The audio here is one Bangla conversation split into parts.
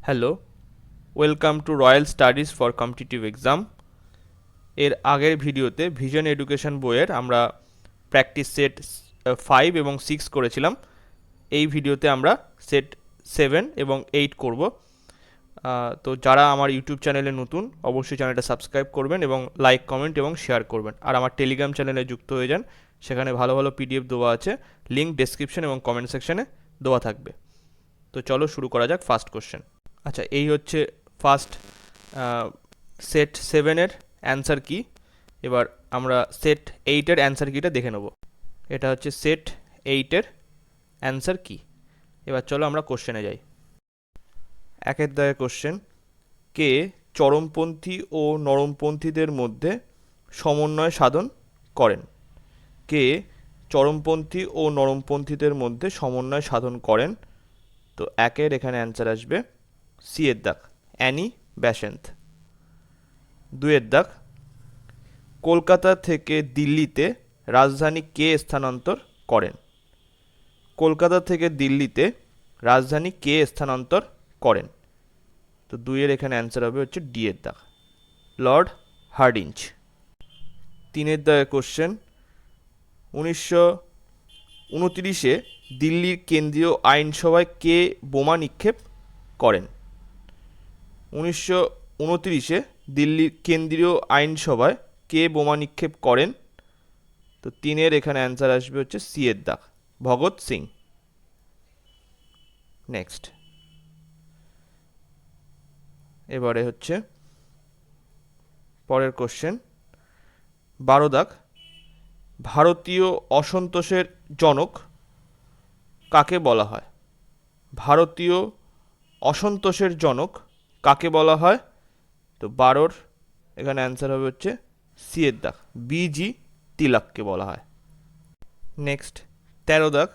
Hello, welcome to royal studies for competitive exam. এর আগের ভিডিওতে ভিশন এডুকেশন বইয়ের আমরা প্র্যাকটিস সেট 5 এবং 6 করেছিলাম। এই ভিডিওতে আমরা সেট 7 এবং 8 করব। তো যারা আমার ইউটিউব চ্যানেলে নতুন, অবশ্যই চ্যানেলটা সাবস্ক্রাইব করবেন এবং লাইক, কমেন্ট এবং শেয়ার করবেন। আর আমার টেলিগ্রাম চ্যানেলে যুক্ত হয়ে যান, সেখানে ভালো ভালো পিডিএফ দেওয়া আছে, লিঙ্ক ডেসক্রিপশন এবং কমেন্ট সেকশনে দেওয়া থাকবে। তো চলো শুরু করা যাক ফার্স্ট কোশ্চেন। আচ্ছা, এই হচ্ছে ফার্স্ট সেট 7-এর অ্যান্সার কি। এবার আমরা সেট 8-এর অ্যান্সার কিটা দেখে নেব। এটা হচ্ছে সেট 8-এর অ্যান্সার কি। এবার চলো আমরা কোশ্চেনে যাই। একের দাগে কোশ্চেন, কে চরমপন্থী ও নরমপন্থীদের মধ্যে সমন্বয় সাধন করেন? কে চরমপন্থী ও নরমপন্থীদের মধ্যে সমন্বয় সাধন করেন? তো একের এখানে অ্যান্সার আসবে সি এর দাগ, অ্যানি বেসান্ত। দুয়ের দাগ, কলকাতা থেকে দিল্লিতে রাজধানী কে স্থানান্তর করেন? কলকাতা থেকে দিল্লিতে রাজধানী কে স্থানান্তর করেন? তো দুইয়ের এখানে অ্যান্সার হবে হচ্ছে ডি এর দাগ, লর্ড হার্ডিঞ্জ। তিনের দাগে কোশ্চেন, 1929-এ দিল্লির কেন্দ্রীয় আইনসভায় কে বোমা নিক্ষেপ করেন? 1929-এ দিল্লির কেন্দ্রীয় আইনসভায় কে বোমা নিক্ষেপ করেন? তো তিনের এখানে অ্যান্সার আসবে হচ্ছে সি এর দাগ, ভগৎ সিং। নেক্সট, এবারে হচ্ছে পরের কোশ্চেন, 12 দাগ, ভারতীয় অসন্তোষের জনক কাকে বলা হয়? ভারতীয় অসন্তোষের জনক কাকে বলা হয়? তো 12-র এখানে অ্যান্সার হবে হচ্ছে সি এর দাগ, বিজি তিলককে বলা হয়। নেক্সট, 13 দাগ,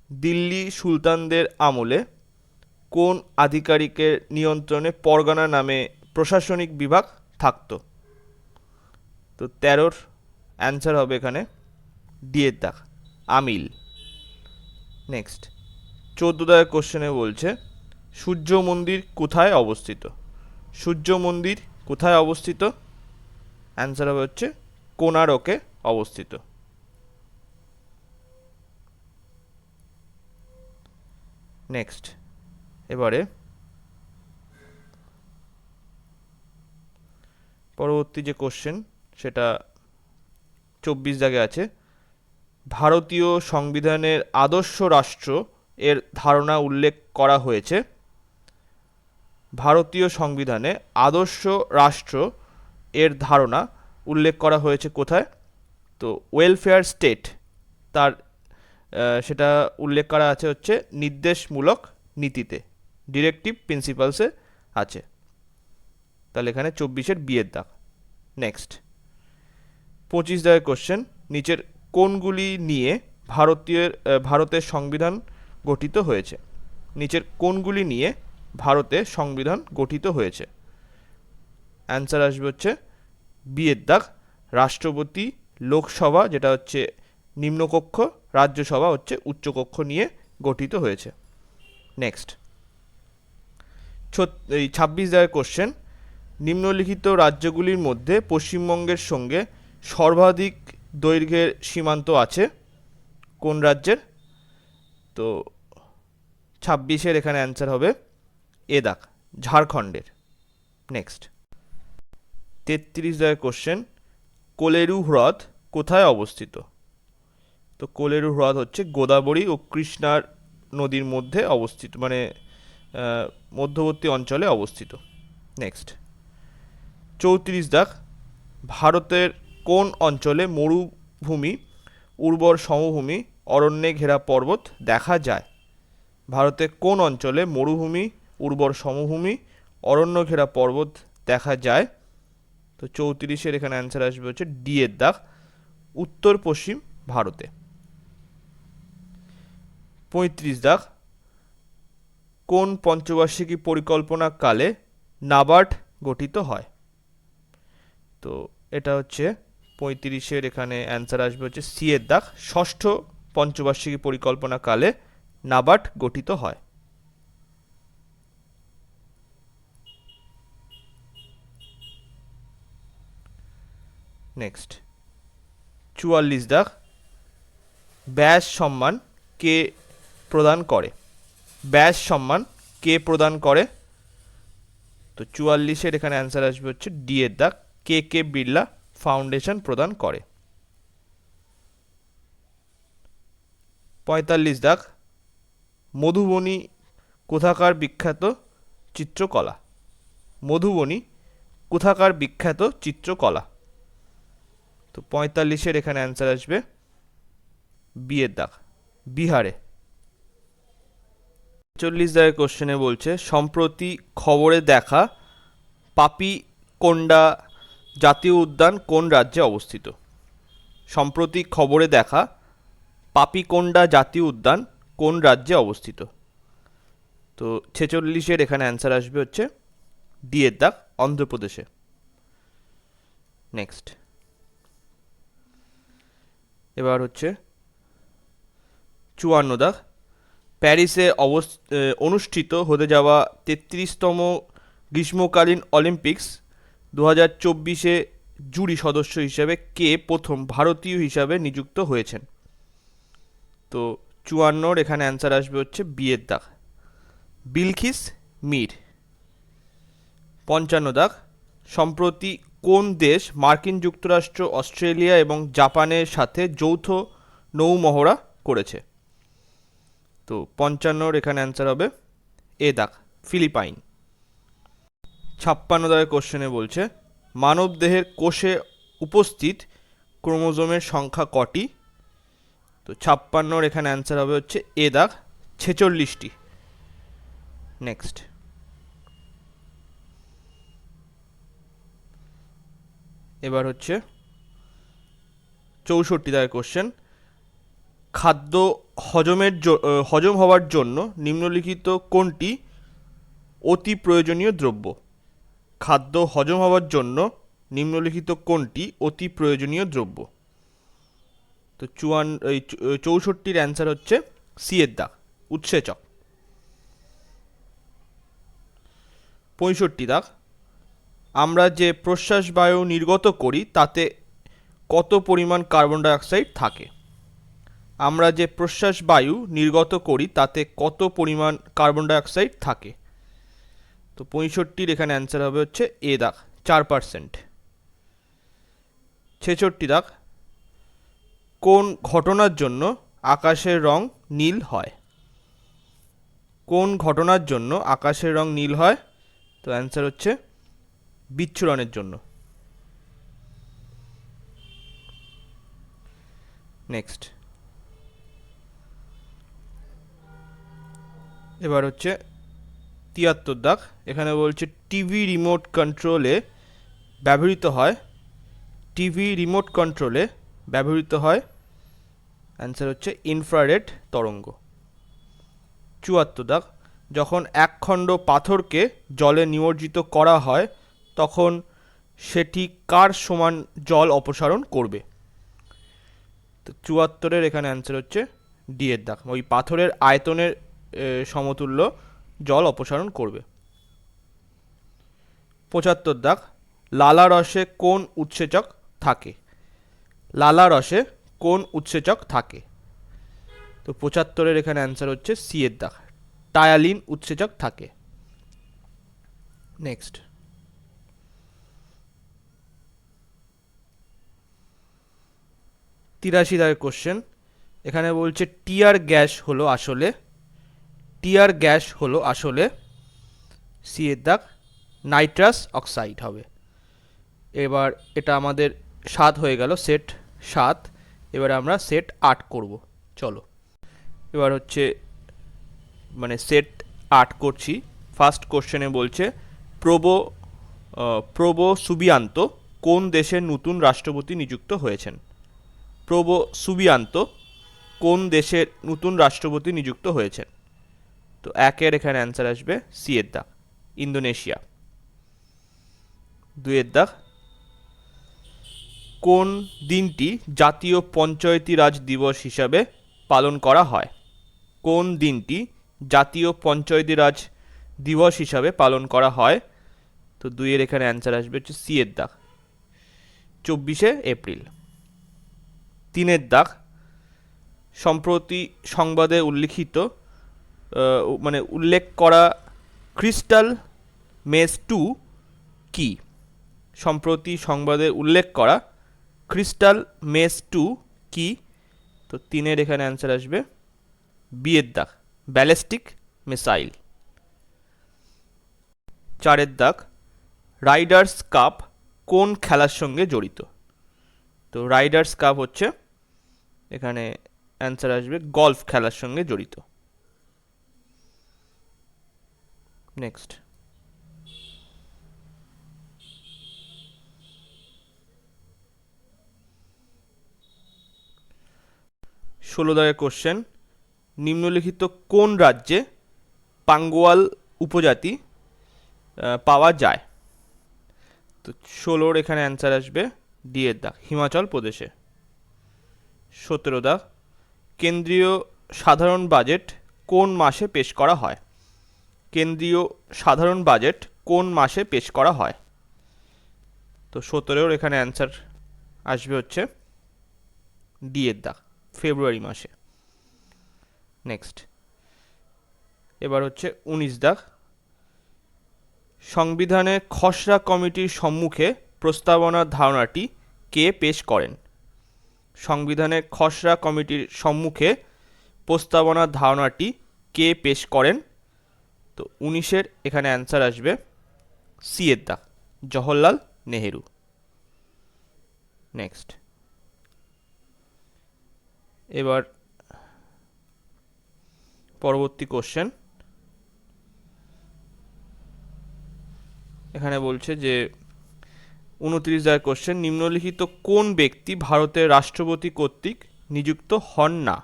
দিল্লি সুলতানদের আমলে কোন আধিকারিকের নিয়ন্ত্রণে পরগনা নামে প্রশাসনিক বিভাগ থাকতো? তো 13-র অ্যান্সার হবে এখানে ডি এর দাগ, আমিল। নেক্সট, 14 দাগের কোশ্চেনে বলছে সূর্য মন্দির কোথায় অবস্থিত? সূর্য মন্দির কোথায় অবস্থিত? অ্যান্সার হবে হচ্ছে কোণারকে অবস্থিত। নেক্সট, এবারে পরবর্তী যে কোশ্চেন সেটা 24 দাগে আছে, ভারতীয় সংবিধানের আদর্শ রাষ্ট্র এর ধারণা উল্লেখ করা হয়েছে। ভারতীয় সংবিধানে আদর্শ রাষ্ট্র এর ধারণা উল্লেখ করা হয়েছে কোথায়? তো ওয়েলফেয়ার স্টেট, তার সেটা উল্লেখ করা আছে হচ্ছে নির্দেশমূলক নীতিতে, ডিরেক্টিভ প্রিন্সিপালসে আছে। তাহলে এখানে 24-এর বিয়ের দাগ। নেক্সট, 25 দাগের কোশ্চেন, নিচের কোনগুলি নিয়ে ভারতের সংবিধান গঠিত হয়েছে? নিচের কোনগুলি নিয়ে ভারতের সংবিধান গঠিত হয়েছে? অ্যান্সার আসবে হচ্ছে বিয়ের দাগ, রাষ্ট্রপতি, লোকসভা যেটা হচ্ছে নিম্নকক্ষ, রাজ্যসভা হচ্ছে উচ্চকক্ষ নিয়ে গঠিত হয়েছে। নেক্সট, এই 26 দাগের কোশ্চেন, নিম্নলিখিত রাজ্যগুলির মধ্যে পশ্চিমবঙ্গের সঙ্গে সর্বাধিক দৈর্ঘ্যের সীমান্ত আছে কোন রাজ্যের? তো 26-এর এখানে অ্যান্সার হবে এ দাগ, ঝাড়খণ্ডের। নেক্সট, 33 দাগের কোশ্চেন, কোলেরু হ্রদ কোথায় অবস্থিত? তো কোলেরু হ্রদ হচ্ছে গোদাবরী ও কৃষ্ণার নদীর মধ্যে অবস্থিত, মানে মধ্যবর্তী অঞ্চলে অবস্থিত। নেক্সট, 34 দাগ, ভারতের কোন অঞ্চলে মরুভূমি, উর্বর সমভূমি, অরণ্যে ঘেরা পর্বত দেখা যায়? ভারতের কোন অঞ্চলে মরুভূমি, উর্বর সমভূমি, অরণ্য ঘেরা পর্বত দেখা যায়? তো 34-এর এখানে অ্যান্সার আসবে হচ্ছে ডি এর দাগ, উত্তর পশ্চিম ভারতে। 35 দাগ, কোন পঞ্চবার্ষিকী পরিকল্পনা কালে নাবার্ড গঠিত হয়? তো এটা হচ্ছে 35-এর এখানে অ্যান্সার আসবে হচ্ছে সি এর দাগ, ষষ্ঠ পঞ্চবার্ষিকী পরিকল্পনা কালে নাবার্ড গঠিত হয়। নেক্সট 44 দাগ, ব্যাস সম্মান কে প্রদান করে? ব্যাস সম্মান কে প্রদান করে? তো 44-এর এখানে অ্যান্সার আসবে হচ্ছে ডি এর দাগ, কে কে বিড়লা ফাউন্ডেশন প্রদান করে। 45 দাগ, মধুবনী কোথাকার বিখ্যাত চিত্রকলা? মধুবনী কোথাকার বিখ্যাত চিত্রকলা? তো 45-এর এখানে অ্যান্সার আসবে বি এর দাগ, বিহারে। 40 দাগের কোশ্চেনে বলছে সম্প্রতি খবরে দেখা পাপিকোন্ডা জাতীয় উদ্যান কোন রাজ্যে অবস্থিত? সম্প্রতি খবরে দেখা পাপিকোন্ডা জাতীয় উদ্যান কোন রাজ্যে অবস্থিত? তো 46-এর এখানে অ্যান্সার আসবে হচ্ছে ডি এর দাগ, অন্ধ্রপ্রদেশে। নেক্সট এবার হচ্ছে 54 দাগ, প্যারিসে অনুষ্ঠিত হতে যাওয়া 33তম গ্রীষ্মকালীন অলিম্পিক্স 2024-এ জুরি সদস্য হিসেবে কে প্রথম ভারতীয় হিসাবে নিযুক্ত হয়েছেন? তো 54-র এখানে অ্যান্সার আসবে হচ্ছে বি এর দাগ, বিলকিস মির। 55 দাগ, সম্প্রতি কোন দেশ মার্কিন যুক্তরাষ্ট্র, অস্ট্রেলিয়া এবং জাপানের সাথে যৌথ নৌমহড়া করেছে? তো 55-র এখানে অ্যান্সার হবে এ দাগ, ফিলিপাইন। 56 দাগের কোশ্চেনে বলছে মানব দেহের কোষে উপস্থিত ক্রোমোজোমের সংখ্যা কটি? তো 56-র এখানে অ্যান্সার হবে হচ্ছে এ দাগ, 46টি। নেক্সট এবার হচ্ছে 64 দাগের কোশ্চেন, খাদ্য হজম হওয়ার জন্য নিম্নলিখিত কোনটি অতি প্রয়োজনীয় দ্রব্য? খাদ্য হজম হওয়ার জন্য নিম্নলিখিত কোনটি অতি প্রয়োজনীয় দ্রব্য? তো 64-র অ্যান্সার হচ্ছে সি এর দাগ, উৎসেচক। 65 দাগ, আমরা যে প্রশ্বাস বায়ু নির্গত করি তাতে কত পরিমাণ কার্বন ডাইঅক্সাইড থাকে? আমরা যে প্রশ্বাস বায়ু নির্গত করি তাতে কত পরিমাণ কার্বন ডাইঅক্সাইড থাকে? তো 65-র এখানে অ্যান্সার হবে হচ্ছে এ দাগ, 4%। 66 দাগ, কোন ঘটনার জন্য আকাশের রং নীল হয়? কোন ঘটনার জন্য আকাশের রং নীল হয়? তো অ্যান্সার হচ্ছে বিচ্ছুরণের জন্য। নেক্সট এবার হচ্ছে 73 দাগ, এখানে বলছে টিভি রিমোট কন্ট্রোলে ব্যবহৃত হয়, টিভি রিমোট কন্ট্রোলে ব্যবহৃত হয়, অ্যান্সার হচ্ছে ইনফ্রারেড তরঙ্গ। 74 দাগ, যখন একখণ্ড পাথরকে জলে নিমজ্জিত করা হয় তখন সেটি কার সমান জল অপসারণ করবে? তো 74-এর এখানে অ্যান্সার হচ্ছে ডি এর দাগ, ওই পাথরের আয়তনের সমতুল্য জল অপসারণ করবে। 75 দাগ, লালা রসে কোন উৎসেচক থাকে? লালা রসে কোন উৎসেচক থাকে? তো 75-এর এখানে অ্যান্সার হচ্ছে সি এর দাগ, টায়ালিন উৎসেচক থাকে। নেক্সট 83 দাগের কোশ্চেন, এখানে বলছে টিয়ার গ্যাস হলো আসলে, টিয়ার গ্যাস হলো আসলে সি এর দাগ, নাইট্রাস অক্সাইড হবে। এবার এটা আমাদের 7 হয়ে গেল, সেট 7। এবার আমরা সেট 8 করব, চলো। এবার হচ্ছে সেট 8 করছি। ফার্স্ট কোশ্চেনে বলছে প্রবো সুবিয়ান্ত কোন দেশের নতুন রাষ্ট্রপতি নিযুক্ত হয়েছেন? প্রবো সুবিয়ান্ত কোন দেশের নতুন রাষ্ট্রপতি নিযুক্ত হয়েছেন? তো 1-এর এখানে অ্যান্সার আসবে সি এর দাগ, ইন্দোনেশিয়া। 2-এর দাগ, কোন দিনটি জাতীয় পঞ্চায়েতি রাজ দিবস হিসাবে পালন করা হয়? কোন দিনটি জাতীয় পঞ্চায়েতি রাজ দিবস হিসাবে পালন করা হয়? তো 2-এর এখানে অ্যান্সার আসবে হচ্ছে সি এর দাগ, 24 এপ্রিল। 3 দাগ, সম্প্রতি সংবাদে উল্লেখ করা ক্রিস্টাল মেস 2 কি? সম্প্রতি সংবাদে উল্লেখ করা ক্রিস্টাল মেস 2 কি? তো 3 এখানে অ্যান্সার আসবে বিয়ের দাগ, ব্যালিস্টিক মিসাইল। 4 দাগ, রাইডার্স কাপ কোন খেলার সঙ্গে জড়িত? তো রাইডার্স কাপ হচ্ছে এখানে অ্যান্সার আসবে গলফ খেলার সঙ্গে জড়িত। নেক্সট, 16 দাগের কোশ্চেন, নিম্নলিখিত কোন রাজ্যে পাঙ্গোয়াল উপজাতি পাওয়া যায়? তো 16 এখানে অ্যান্সার আসবে ডি এর দাগ, হিমাচল প্রদেশে। 17 দাগ, কেন্দ্রীয় সাধারণ বাজেট কোন মাসে পেশ করা হয়? কেন্দ্রীয় সাধারণ বাজেট কোন মাসে পেশ করা হয়? তো 17 এখানে অ্যান্সার আসবে হচ্ছে ডি এর দাগ, ফেব্রুয়ারি মাসে। নেক্সট, এবার হচ্ছে 19 দাগ, সংবিধানের খসড়া কমিটির সম্মুখে প্রস্তাবনার ধারণাটি কে পেশ করেন? সংবিধানের খসড়া কমিটির সম্মুখে প্রস্তাবনার ধারণাটি কে পেশ করেন? তো 19 এখানে অ্যান্সার আসবে সি এর দাগ, জওহরলাল নেহেরু। নেক্সট, এবার পরবর্তী কোশ্চেন, এখানে বলছে যে 29 দাগের কোশ্চেন, নিম্নলিখিত কোন ব্যক্তি ভারতের রাষ্ট্রপতি কর্তৃক নিযুক্ত হন না?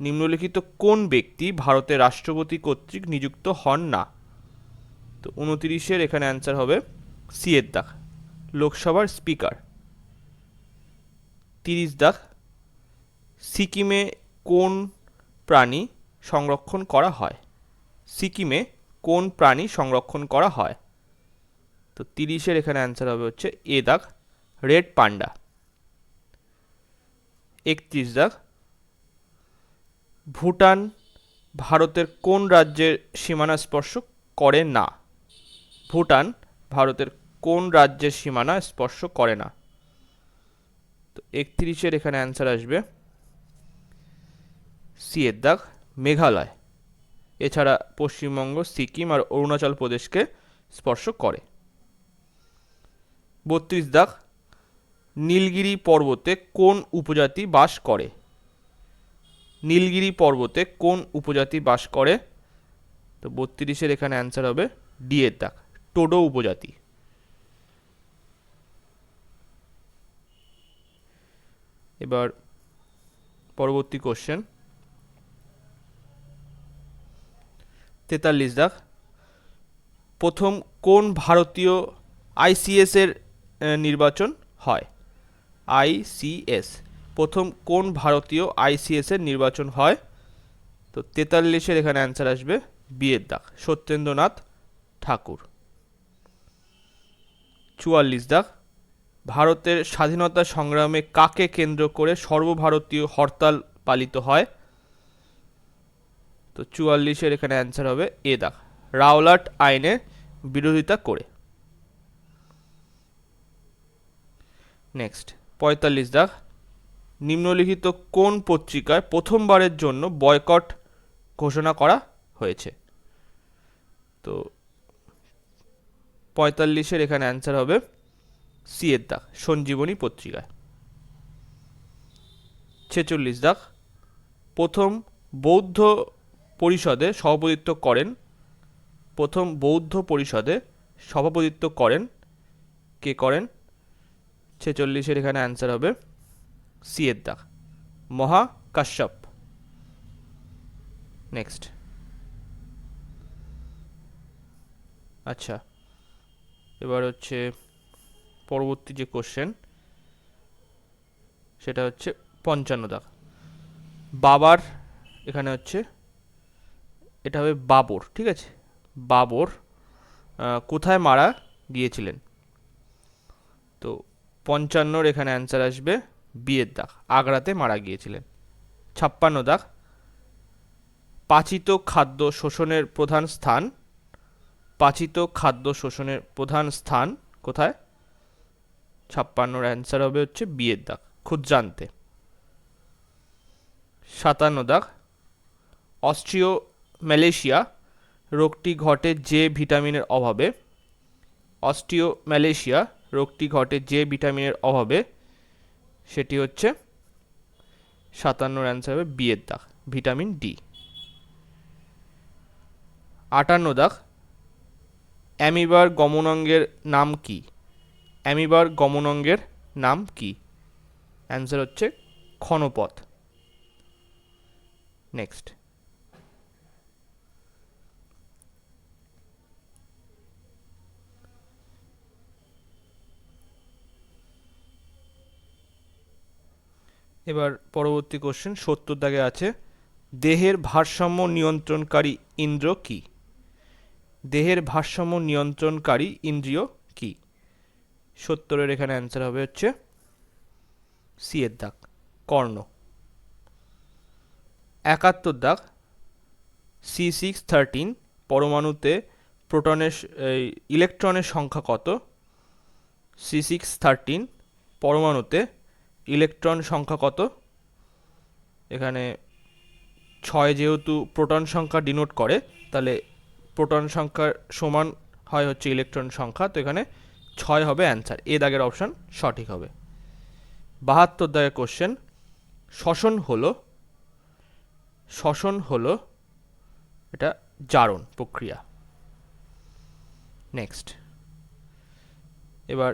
নিম্নলিখিত কোন ব্যক্তি ভারতের রাষ্ট্রপতি কর্তৃক নিযুক্ত হন না? তো 29 এখানে অ্যান্সার হবে সি এর দাগ, লোকসভার স্পিকার। 30 দাগ, সিকিমে কোন প্রাণী সংরক্ষণ করা হয়? সিকিমে কোন প্রাণী সংরক্ষণ করা হয়? তো 30 এখানে অ্যান্সার হবে হচ্ছে এ দাগ, রেড পান্ডা। 31 দাগ, ভুটান ভারতের কোন রাজ্যের সীমানা স্পর্শ করে না? ভুটান ভারতের কোন রাজ্যের সীমানা স্পর্শ করে না? তো 31 এখানে অ্যান্সার আসবে সি এর দাগ, মেঘালয়। এছাড়া পশ্চিমবঙ্গ, সিকিম আর অরুণাচল প্রদেশকে স্পর্শ করে। 32 দাগ, নীলগিরি পর্বতে কোন উপজাতি বাস করে? নীলগিরি পর্বতে কোন উপজাতি বাস করে? তো 32 এখানে অ্যান্সার হবে ডি এর দাগ, টোডো উপজাতি। এবার পরবর্তী কোশ্চেন, 43 দাগ, প্রথম কোন ভারতীয় আইসিএস এর নির্বাচন হয়? আইসিএস, প্রথম কোন ভারতীয় আইসিএস এর নির্বাচন হয়? তো 43 এখানে অ্যান্সার আসবে বি এর দাগ, সত্যেন্দ্রনাথ ঠাকুর। 44 দাগ, ভারতের স্বাধীনতা সংগ্রামে কাকে কেন্দ্র করে সর্বভারতীয় হরতাল পালিত হয়? তো 44 এখানে অ্যান্সার হবে এ দাগ, রাওলাট আইনের বিরোধিতা করে। নেক্সট, 45 দাগ, নিম্নলিখিত কোন পত্রিকায় প্রথমবারের জন্য বয়কট ঘোষণা করা হয়েছে? তো 45 এখানে অ্যান্সার হবে সি এর দাগ, সঞ্জীবনী পত্রিকায়। 46 দাগ, প্রথম বৌদ্ধ পরিষদে সভাপতিত্ব করেন? প্রথম বৌদ্ধ পরিষদে সভাপতিত্ব করেন কে করেন? 46 এখানে অ্যান্সার হবে সি এর দাগ, মহাকাশ্যপ। নেক্সট, আচ্ছা, এবার হচ্ছে পরবর্তী যে কোশ্চেন সেটা হচ্ছে 55 দাগ, বাবার, এখানে হচ্ছে এটা হবে বাবর, ঠিক আছে, বাবর কোথায় মারা গিয়েছিলেন? তো 55 এখানে অ্যান্সার আসবে বি এর দাগ, আগ্রাতে মারা গিয়েছিলেন। 56 দাগ, পাচিত খাদ্য শোষণের প্রধান স্থান, পাচিত খাদ্য শোষণের প্রধান স্থান কোথায়? 56 অ্যান্সার হবে হচ্ছে বি এর দাগ, ক্ষুদ্রান্তে। 57 দাগ, অস্ট্রিও ম্যালেশিয়া রোগটি ঘটে যে ভিটামিনের অভাবে, অস্ট্রিও ম্যালেশিয়া রোগটি ঘটে যে ভিটামিনের অভাবে, সেটি হচ্ছে 57 অ্যান্সার হবে বি এর দাগ, ভিটামিন ডি। 58 দাগ, অ্যামিবার গমনাঙ্গের নাম কি? অ্যামিবার গমনাঙ্গের নাম কি? অ্যান্সার হচ্ছে ক্ষণপথ। নেক্সট, এবার পরবর্তী কোশ্চেন 70 দাগে আছে, দেহের ভারসাম্য নিয়ন্ত্রণকারী ইন্দ্র কি? দেহের ভারসাম্য নিয়ন্ত্রণকারী ইন্দ্রিয় কি? 70 এখানে অ্যান্সার হবে হচ্ছে সি এর দাগ, কর্ণ। 71 দাগ, C613 পরমাণুতে প্রোটনের ইলেকট্রনের সংখ্যা কত? C613 পরমাণুতে ইলেকট্রন সংখ্যা কত? এখানে 6 যেহেতু প্রোটন সংখ্যা ডিনোট করে, তাহলে প্রোটন সংখ্যার সমান হয় হচ্ছে ইলেকট্রন সংখ্যা, তো এখানে 6 হবে অ্যান্সার, এ দাগের অপশন সঠিক হবে। 72 দাগের কোশ্চেন, শ্বসন হলো এটা জারণ প্রক্রিয়া। নেক্সট, এবার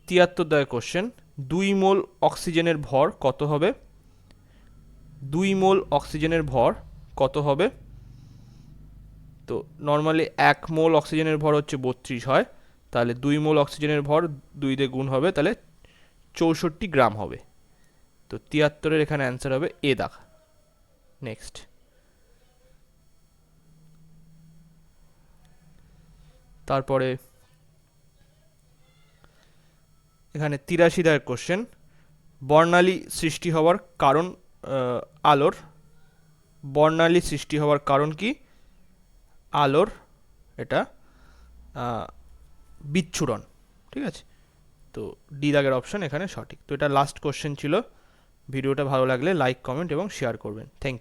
73 দাগের কোশ্চেন, 2 মোল অক্সিজেনের ভর কত হবে? 2 মোল অক্সিজেনের ভর কত হবে? তো নর্মালি 1 মোল অক্সিজেনের ভর হচ্ছে 32 হয়, তাহলে 2 মোল অক্সিজেনের ভর 2 দিয়ে গুণ হবে, তাহলে 64 গ্রাম হবে। তো 73 এখানে অ্যান্সার হবে এ দাগ। নেক্সট, তারপরে এখানে 83 দাগের কোশ্চেন, বর্ণালী সৃষ্টি হওয়ার কারণ, আলোর বর্ণালী সৃষ্টি হওয়ার কারণ কি? আলোর এটা বিচ্ছুরণ, ঠিক আছে। তো ডি দাগের অপশন এখানে সঠিক। তো এটা লাস্ট কোশ্চেন ছিল। ভিডিওটা ভালো লাগলে লাইক, কমেন্ট এবং শেয়ার করবেন। Thank you.